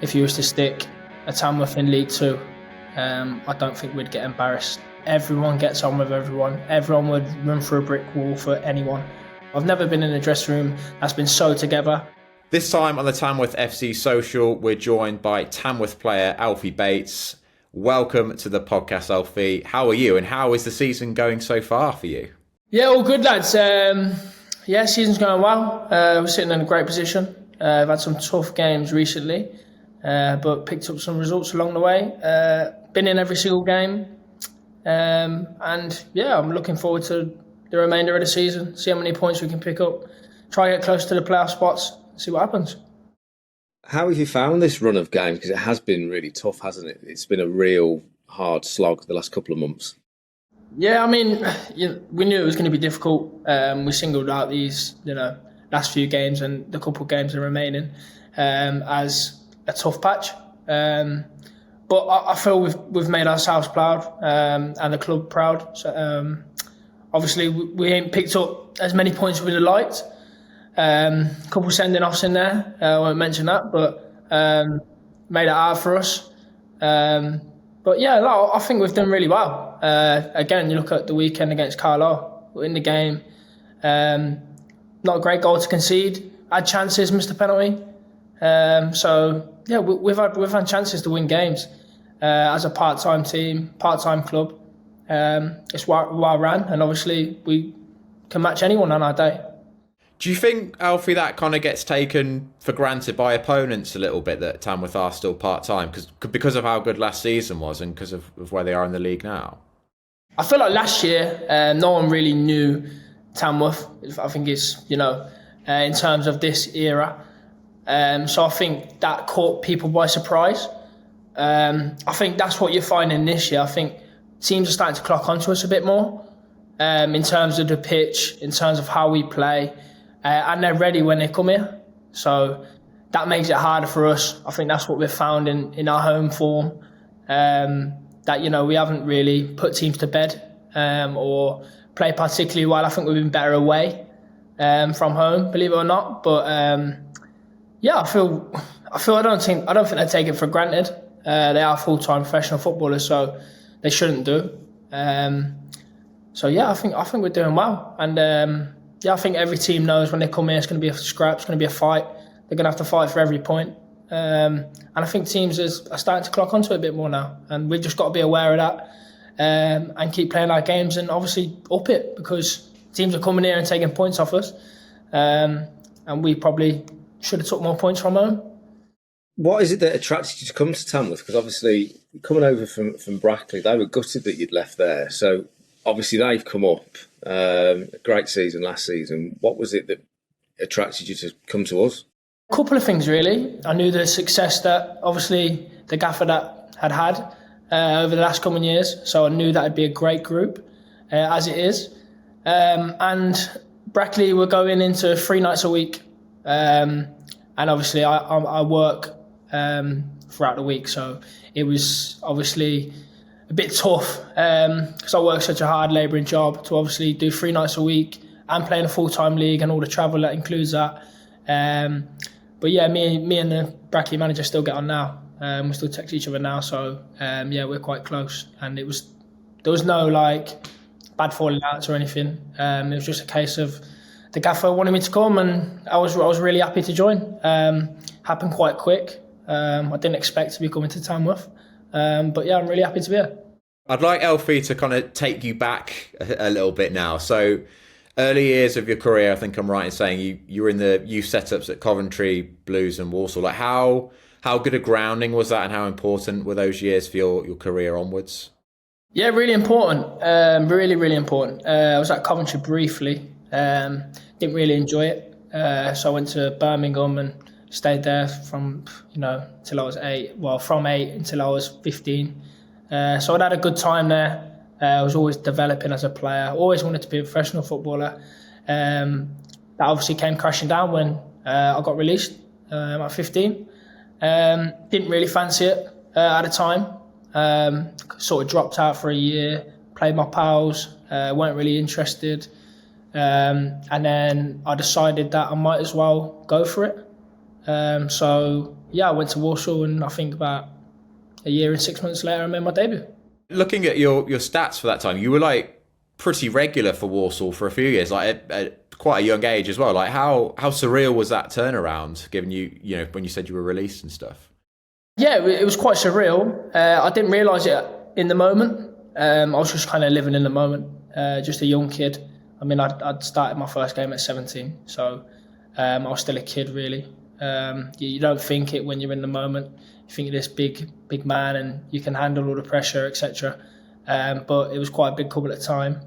if you was to stick a Tamworth in League Two, I don't think we'd get embarrassed. Everyone gets on with everyone. Everyone would run through a brick wall for anyone. I've never been in a dressing room that's been so together. This time on the Tamworth FC Social, we're joined by Tamworth player Alfie Bates. Welcome to the podcast, Alfie. How are you and how is the season going so far for you? Yeah, all good, lads. Season's going well. We're sitting in a great position. I've had some tough games recently, but picked up some results along the way. Been in every single game. I'm looking forward to the remainder of the season, see how many points we can pick up, try to get close to the playoff spots, see what happens. How have you found this run of games? Because it has been really tough, hasn't it? It's been a real hard slog the last couple of months. Yeah, I mean, we knew it was going to be difficult. We singled out these, last few games and the couple of games that are remaining as a tough patch. But I feel we've made ourselves proud and the club proud. So, obviously, we ain't picked up as many points as we'd have liked. A couple of sending-offs in there. I won't mention that, but made it hard for us. I think we've done really well. Again, you look at the weekend against Carlisle, we're in the game. Not a great goal to concede. Had chances, missed a penalty. We've had chances to win games as a part-time team, part-time club. It's well ran, and obviously we can match anyone on our day. Do you think, Alfie, that kind of gets taken for granted by opponents a little bit, that Tamworth are still part-time because of how good last season was and because of where they are in the league now? I feel like last year no one really knew Tamworth. I think it's, in terms of this era. So I think that caught people by surprise. I think that's what you're finding this year. I think teams are starting to clock onto us a bit more in terms of the pitch, in terms of how we play. And they're ready when they come here. So that makes it harder for us. I think that's what we've found in our home form. That, we haven't really put teams to bed or played particularly well. I think we've been better away from home, believe it or not. But I don't think they take it for granted. They are full-time professional footballers, so they shouldn't do. I think we're doing well. And I think every team knows when they come here it's going to be a scrap, it's going to be a fight. They're going to have to fight for every point. And I think teams are starting to clock onto it a bit more now. And we've just got to be aware of that and keep playing our games and obviously up it, because teams are coming here and taking points off us. And we probably should have took more points from home. What is it that attracted you to come to Tamworth? Because obviously, coming over from Brackley, they were gutted that you'd left there. So obviously they've come up. A great season last season. What was it that attracted you to come to us? A couple of things, really. I knew the success that obviously the gaffer that had over the last couple of years. So I knew that would be a great group, as it is. And Brackley were going into 3 nights a week. And obviously I work throughout the week. So it was obviously a bit tough because I work such a hard labouring job to obviously do 3 nights a week and play in a full-time league and all the travel that includes that. Me and the Brackley manager still get on now. We still text each other now, so we're quite close. And there was no bad falling outs or anything. It was just a case of the gaffer wanted me to come, and I was really happy to join. Happened quite quick. I didn't expect to be coming to Tamworth. I'm really happy to be here. I'd like Alfie to kind of take you back a little bit now. So early years of your career, I think I'm right in saying you were in the youth setups at Coventry, Blues and Walsall. How good a grounding was that, and how important were those years for your career onwards? Yeah, really important. Really, really important. I was at Coventry briefly. Didn't really enjoy it. So I went to Birmingham and stayed there from till I was 8. Well, from 8 until I was 15. So I'd had a good time there. I was always developing as a player. Always wanted to be a professional footballer. That obviously came crashing down when I got released at 15. Didn't really fancy it at the time. Sort of dropped out for a year. Played my pals. Weren't really interested. And then I decided that I might as well go for it. So yeah, I went to Walsall, and I think about a year and 6 months later, I made my debut. Looking at your stats for that time, you were like pretty regular for Walsall for a few years, like at quite a young age as well. Like how surreal was that turnaround, given you know, when you said you were released and stuff? Yeah, it was quite surreal. I didn't realise it in the moment. I was just kind of living in the moment, just a young kid. I mean, I'd started my first game at 17, so I was still a kid, really. You don't think it when you're in the moment. You think you're this big man and you can handle all the pressure, etc. But it was quite a big club at the time.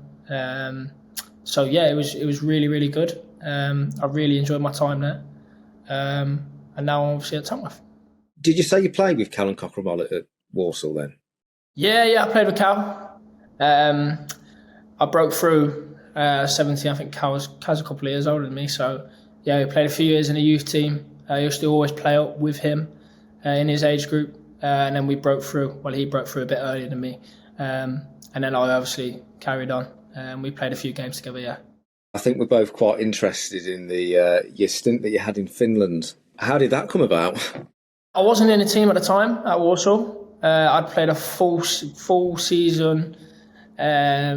So yeah, it was really, really good. I really enjoyed my time there. And now I'm obviously at Tamworth. Did you say you played with Callum Cockermall at Walsall then? Yeah, I played with Cal. I broke through 17. I think Cal's a couple of years older than me. So yeah, we played a few years in the youth team. I used to always play up with him in his age group. And then we broke through. Well, he broke through a bit earlier than me. And then I obviously carried on. We played a few games together, yeah. I think we're both quite interested in the your stint that you had in Finland. How did that come about? I wasn't in the team at the time at Walsall. I'd played a full season. I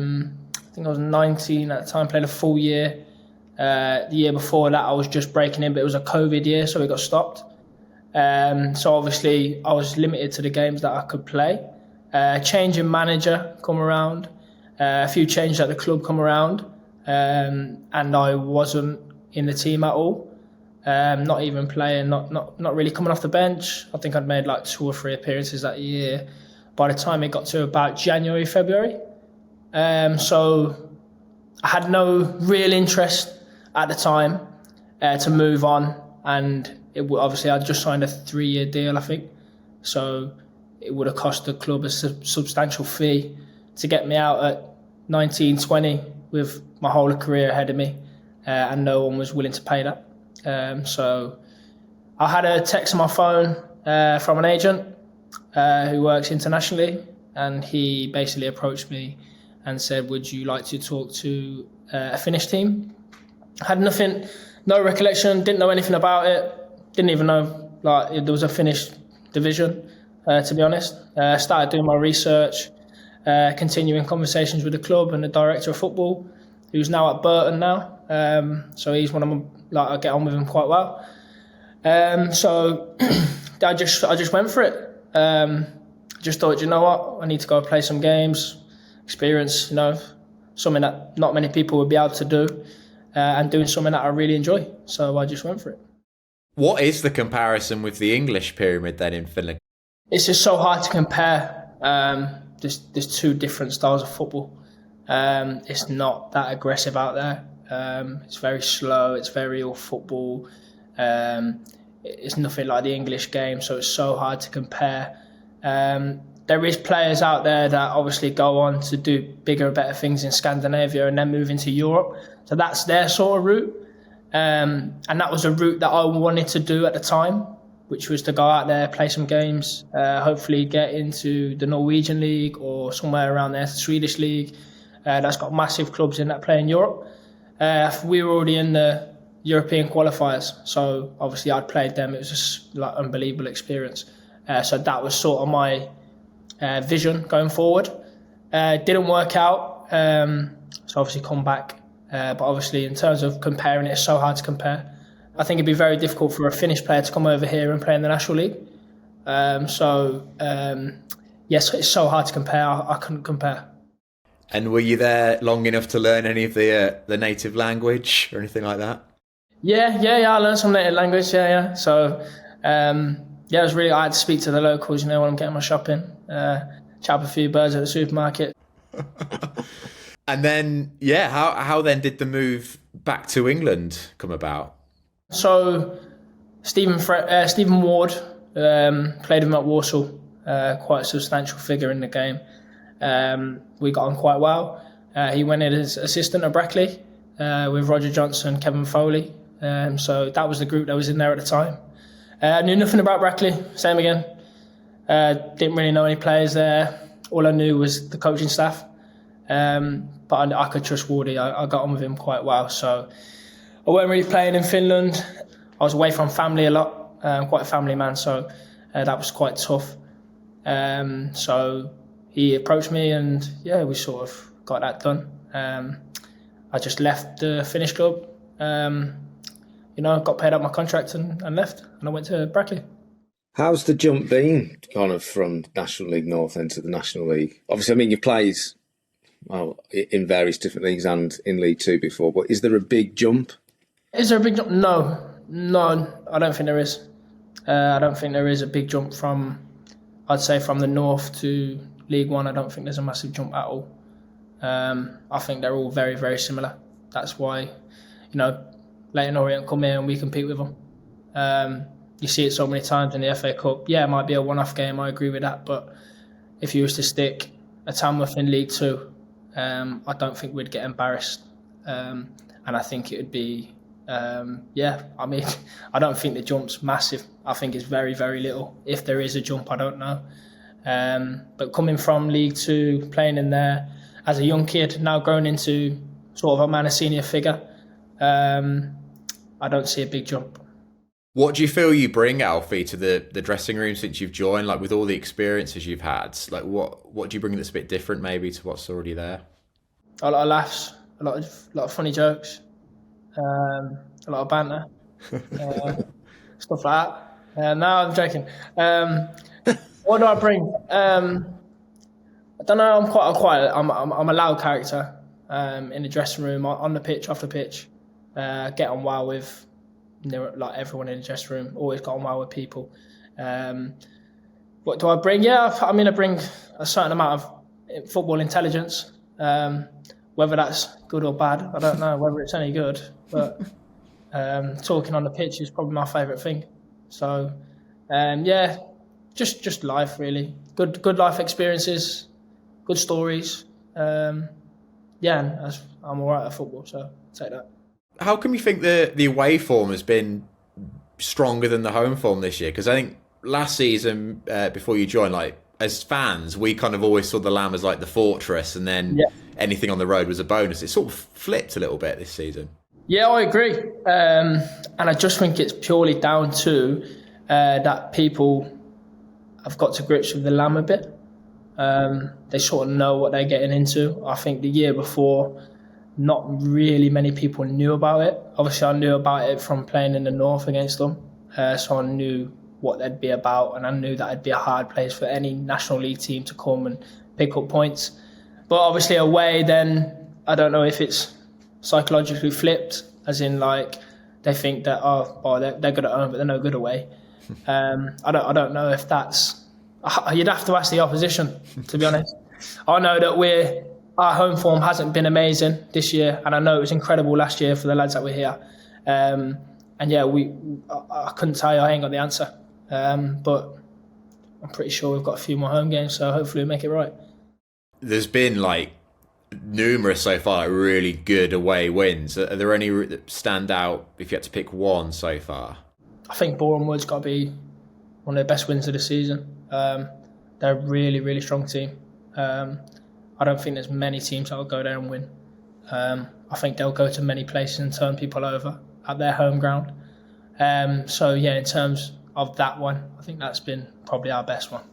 think I was 19 at the time, played a full year. The year before that, I was just breaking in, but it was a COVID year, so it got stopped. So obviously, I was limited to the games that I could play. Change in manager come around. A few changes at the club come around. And I wasn't in the team at all. Not even playing, not really coming off the bench. I think I'd made like 2 or 3 appearances that year. By the time it got to about January, February. So I had no real interest at the time to move on. And obviously I'd just signed a 3-year deal, I think. So it would have cost the club a substantial fee to get me out at 19, 20 with my whole career ahead of me. And no one was willing to pay that. So I had a text on my phone from an agent who works internationally, and he basically approached me and said, would you like to talk to a Finnish team? I had no recollection, didn't know anything about it, didn't even know like there was a Finnish division, to be honest. Started doing my research, continuing conversations with the club and the director of football, who's now at Burton now. So he's one of them, like I get on with him quite well. So I just went for it. Just thought, you know what, I need to go play some games, experience, something that not many people would be able to do, and doing something that I really enjoy. So I just went for it. What is the comparison with the English pyramid then in Finland? It's just so hard to compare. There's 2 different styles of football. It's not that aggressive out there. It's very slow. It's very all football. It's nothing like the English game, so it's so hard to compare. There is players out there that obviously go on to do bigger and better things in Scandinavia and then move into Europe. So that's their sort of route. And that was a route that I wanted to do at the time, which was to go out there, play some games, hopefully get into the Norwegian league or somewhere around there, the Swedish league. That's got massive clubs in that play in Europe. We were already in the European qualifiers, so obviously I'd played them. It was just like unbelievable experience. So that was sort of my vision going forward. Didn't work out, so obviously come back. But obviously in terms of comparing it, it's so hard to compare. I think it'd be very difficult for a Finnish player to come over here and play in the National League. Yes, it's so hard to compare. I couldn't compare. And were you there long enough to learn any of the native language or anything like that? Yeah, I learned some native language, yeah. So, it was really, I had to speak to the locals, when I'm getting my shopping, chat up a few birds at the supermarket. And then, how then did the move back to England come about? So, Stephen Ward played him at Walsall, quite a substantial figure in the game. We got on quite well. He went in as assistant at Brackley with Roger Johnson, Kevin Foley. So that was the group that was in there at the time. I knew nothing about Brackley, same again. Didn't really know any players there. All I knew was the coaching staff. But I could trust Wardy. I got on with him quite well. So I weren't really playing in Finland. I was away from family a lot. quite a family man, so that was quite tough. So he approached me, and yeah, we sort of got that done. I just left the Finnish club, got paid out my contract and left, and I went to Brackley. How's the jump been, kind of from National League North into the National League? Obviously, I mean, you played in various different leagues and in League Two before, but is there a big jump? Is there a big jump? No, I don't think there is. I don't think there is a big jump I'd say from the North to League One. I don't think there's a massive jump at all. I think they're all very, very similar. That's why, Leyton Orient come here and we compete with them. You see it so many times in the FA Cup. Yeah, it might be a one-off game, I agree with that, but if you was to stick a Tamworth in League Two, I don't think we'd get embarrassed. And I think it would be, I don't think the jump's massive. I think it's very, very little. If there is a jump, I don't know. But coming from League Two, playing in there as a young kid, now growing into sort of a senior figure, I don't see a big jump. What do you feel you bring, Alfie, to the dressing room since you've joined? Like, with all the experiences you've had, like what do you bring that's a bit different maybe to what's already there? A lot of laughs, a lot of funny jokes, a lot of banter, stuff like that. No, I'm joking. What do I bring? I don't know. I'm a loud character in the dressing room, on the pitch, off the pitch. Get on well with like everyone in the dressing room. Always got on well with people. What do I bring? Yeah, I bring a certain amount of football intelligence. Whether that's good or bad, I don't know. Whether it's any good, but talking on the pitch is probably my favourite thing. So, just life really. Good life experiences, good stories. And I'm alright at football, so I'll take that. How come you think the away form has been stronger than the home form this year? Because I think last season, before you joined, like as fans, we kind of always saw the Lamb as like the fortress, and then anything on the road was a bonus. It sort of flipped a little bit this season. Yeah, I agree. And I just think it's purely down to that people have got to grips with the Lamb a bit. They sort of know what they're getting into. I think the year before, not really many people knew about it. Obviously, I knew about it from playing in the North against them. So I knew what they'd be about, and I knew that it'd be a hard place for any National League team to come and pick up points. But obviously away, then I don't know if it's psychologically flipped, as in like they think that they're good at home but they're no good away. I don't know if that's. You'd have to ask the opposition, to be honest. I know that our home form hasn't been amazing this year, and I know it was incredible last year for the lads that were here. I couldn't tell you. I ain't got the answer, but I'm pretty sure we've got a few more home games, so hopefully we make it right. There's been like numerous so far, like really good away wins. Are there any that stand out if you had to pick one so far? I think Boreham Wood's got to be one of the best wins of the season. They're a really, really strong team. I don't think there's many teams that will go there and win. I think they'll go to many places and turn people over at their home ground. In terms of that one, I think that's been probably our best one.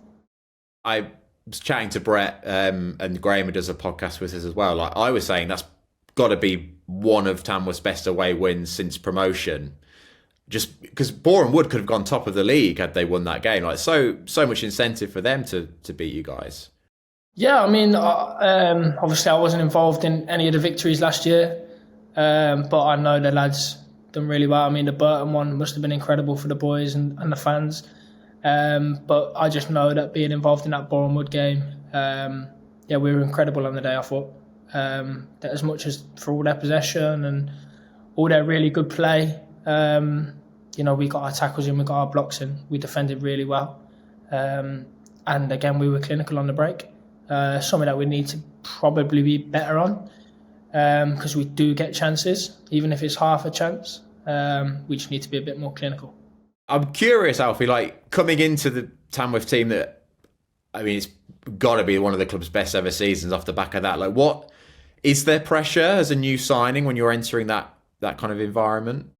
I was chatting to Brett and Graham, who does a podcast with us as well. Like I was saying, that's got to be one of Tamworth's best away wins since promotion. Just because Boreham Wood could have gone top of the league had they won that game. Like so much incentive for them to beat you guys. Yeah, obviously I wasn't involved in any of the victories last year, but I know the lads done really well. The Burton one must have been incredible for the boys and the fans. But I just know that being involved in that Boreham Wood game, we were incredible on the day, I thought. That as much as for all their possession and all their really good play, we got our tackles in, we got our blocks in, we defended really well. And again, we were clinical on the break. Something that we need to probably be better on, because we do get chances, even if it's half a chance. We just need to be a bit more clinical. I'm curious, Alfie, like coming into the Tamworth team that, it's got to be one of the club's best ever seasons off the back of that. Like, what is there pressure as a new signing when you're entering that kind of environment?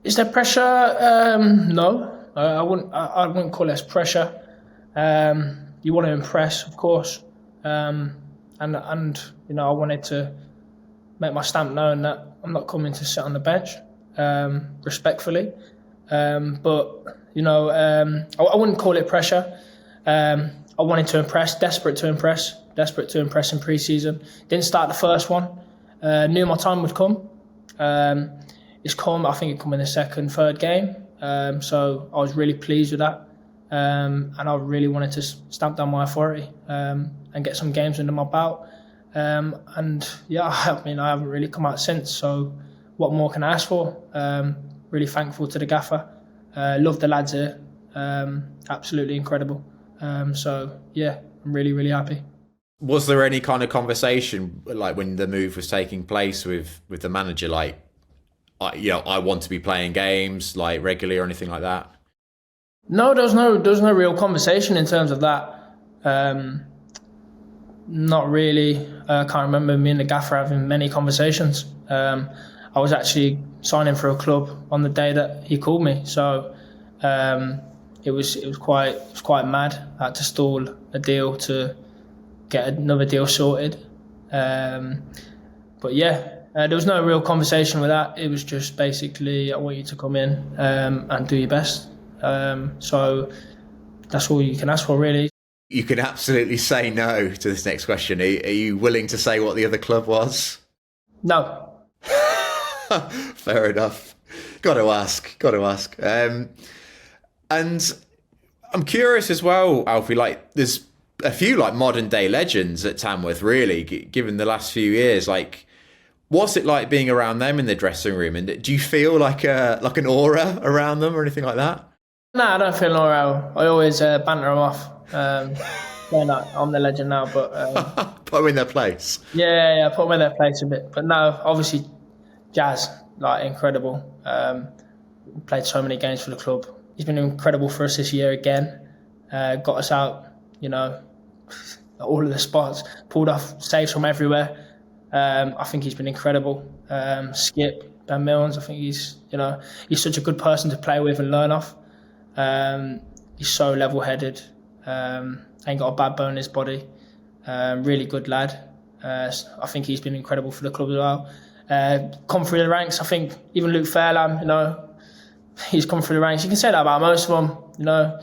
Is there pressure? No, I wouldn't call it pressure. You want to impress, of course, and I wanted to make my stamp known that I'm not coming to sit on the bench, respectfully. But I wouldn't call it pressure. I wanted to impress, desperate to impress in pre-season. Didn't start the first one. Knew my time would come. It's come. I think it come in the second, third game. So I was really pleased with that, and I really wanted to stamp down my authority and get some games under my belt. And yeah, I haven't really come out since. So what more can I ask for? Really thankful to the gaffer. Love the lads here. Absolutely incredible. So yeah, I'm really, really happy. Was there any kind of conversation, like when the move was taking place with the manager, like, I want to be playing games like regularly or anything like that? No, there was no real conversation in terms of that. Not really. I can't remember me and the gaffer having many conversations. I was actually signing for a club on the day that he called me, so it was quite mad. I had to stall a deal to get another deal sorted. But yeah, there was no real conversation with that. It was just basically, I want you to come in and do your best. So that's all you can ask for, really. You can absolutely say no to this next question. Are you willing to say what the other club was? No. Fair enough. Got to ask. And I'm curious as well, Alfie, like there's a few like modern day legends at Tamworth, really, given the last few years. Like, what's it like being around them in the dressing room? And do you feel like an aura around them or anything like that? No, I don't feel an aura. I always banter them off. I'm the legend now, but put them in their place. Yeah, put them in their place a bit. But no, obviously, Jazz, like, incredible. Played so many games for the club. He's been incredible for us this year again. Got us out, all of the spots, pulled off saves from everywhere. I think he's been incredible. Skip, Ben Milnes, I think he's such a good person to play with and learn off. He's so level-headed. Ain't got a bad bone in his body. Really good lad. I think he's been incredible for the club as well. Come through the ranks. I think even Luke Fairlam, he's come through the ranks. You can say that about most of them.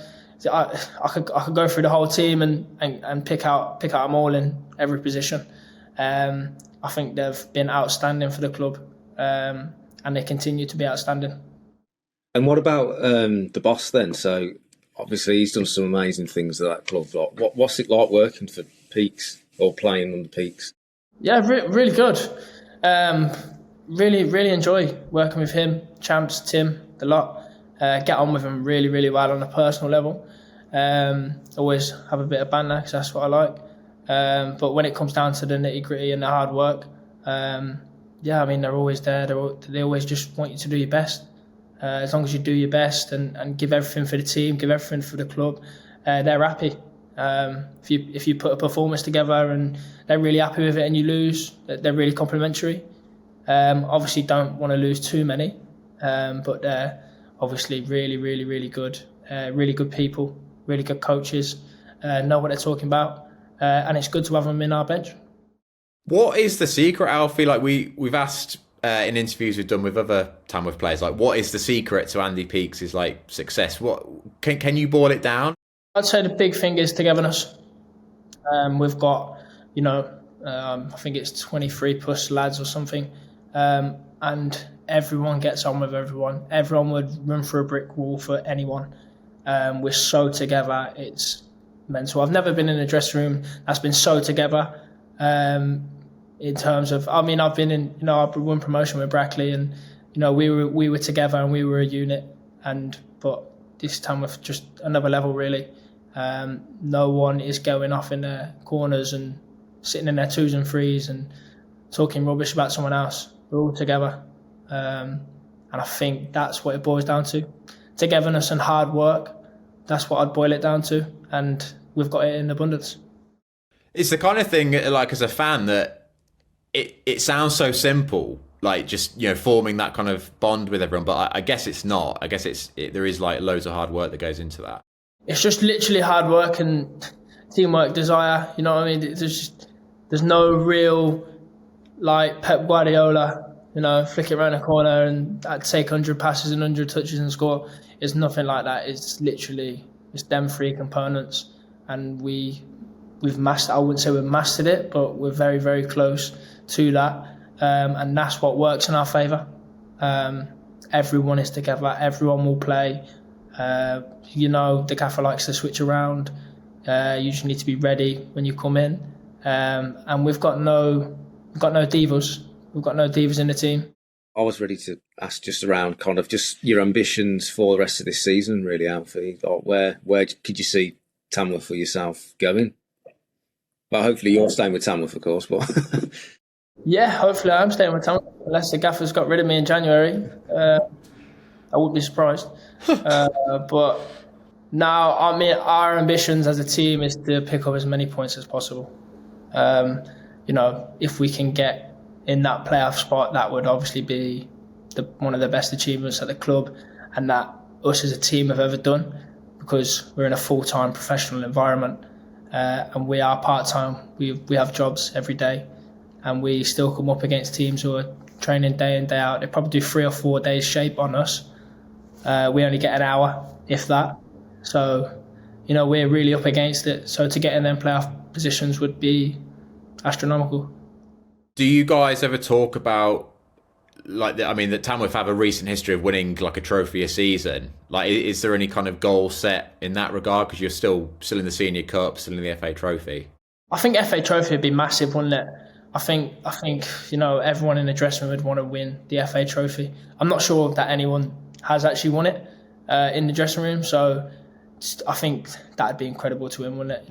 I could go through the whole team and pick out them all in every position. I think they've been outstanding for the club, and they continue to be outstanding. And what about the boss then? So obviously he's done some amazing things at that club. What's it like working for Peaks or playing under Peaks? Yeah, really good. Really enjoy working with him, Champs, Tim, the lot. Get on with him really, really well on a personal level. Always have a bit of banter because that's what I like. But when it comes down to the nitty-gritty and the hard work, they're always there. They always just want you to do your best. As long as you do your best and give everything for the team, give everything for the club, they're happy. If you put a performance together and they're really happy with it and you lose, they're really complimentary. Obviously don't want to lose too many, but they're obviously really, really, really good. Really good people, really good coaches, know what they're talking about, and it's good to have them in our bench. What is the secret, Alfie? Like we've asked in interviews we've done with other Tamworth players, like what is the secret to Andy Peaks' like success? What can you boil it down? I'd say the big thing is togetherness. We've got, I think it's 23 plus lads or something, and everyone gets on with everyone. Everyone would run through a brick wall for anyone. We're so together, it's mental. I've never been in a dressing room that's been so together. In terms of, I've been in, I've won promotion with Brackley, and we were together and we were a unit. But this time with just another level, really. No one is going off in their corners and sitting in their twos and threes and talking rubbish about someone else. We're all together, and I think that's what it boils down to: togetherness and hard work. That's what I'd boil it down to, and we've got it in abundance. It's the kind of thing, like as a fan, that it sounds so simple, like just forming that kind of bond with everyone? But I guess it's not. I guess there is like loads of hard work that goes into that. It's just literally hard work and teamwork, desire. You know what I mean? There's no real like Pep Guardiola, flick it around the corner and I'd take 100 passes and 100 touches and score. It's nothing like that. It's them three components, and we've mastered. I wouldn't say we've mastered it, but we're very, very close to that, and that's what works in our favour. Everyone is together. Everyone will play. The gaffer likes to switch around. You just need to be ready when you come in, and we've got no divas. We've got no divas in the team. I was ready to ask just around kind of just your ambitions for the rest of this season, really, Alfie. Where could you see Tamworth for yourself going? Well, hopefully you're staying with Tamworth, of course. But yeah, hopefully I'm staying with Tamworth. Unless the gaffers got rid of me in January, I wouldn't be surprised. But now, I mean, our ambitions as a team is to pick up as many points as possible. If we can get in that playoff spot, that would obviously be one of the best achievements at the club, and that us as a team have ever done, because we're in a full-time professional environment, and we are part-time. We have jobs every day, and we still come up against teams who are training day in, day out. They probably do 3 or 4 days shape on us. We only get an hour, if that. So, we're really up against it. So to get in them playoff positions would be astronomical. Do you guys ever talk about that Tamworth have a recent history of winning like a trophy a season? Like, is there any kind of goal set in that regard? Because you're still in the Senior Cup, still in the FA Trophy. I think FA Trophy would be massive, wouldn't it? I think everyone in the dressing room would want to win the FA Trophy. I'm not sure that anyone has actually won it in the dressing room, so I think that'd be incredible to win, wouldn't it?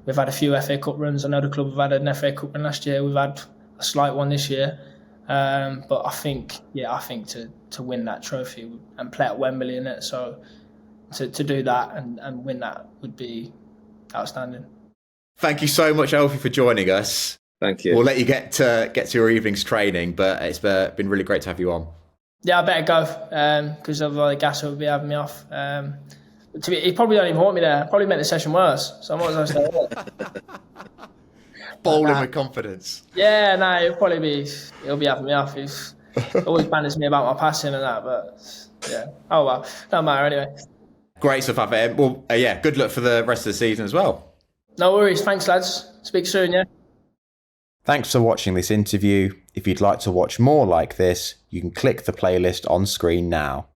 We've had a few FA Cup runs. I know the club have had an FA Cup run last year. We've had a slight one this year, but I think to win that trophy and play at Wembley in it, so to do that and win that would be outstanding. Thank you so much, Alfie, for joining us. Thank you. We'll let you get to your evening's training, but it's been really great to have you on. Yeah, I better go because otherwise Gasser will be having me off. He probably don't even want me there. Probably make the session worse, so I might as well stay. Bowling with confidence. Yeah, no, he'll be having me off. He always banters me about my passing and that, but yeah. Oh well, don't matter anyway. Great stuff, Alfie. Well, good luck for the rest of the season as well. No worries. Thanks, lads. Speak soon, yeah. Thanks for watching this interview. If you'd like to watch more like this, you can click the playlist on screen now.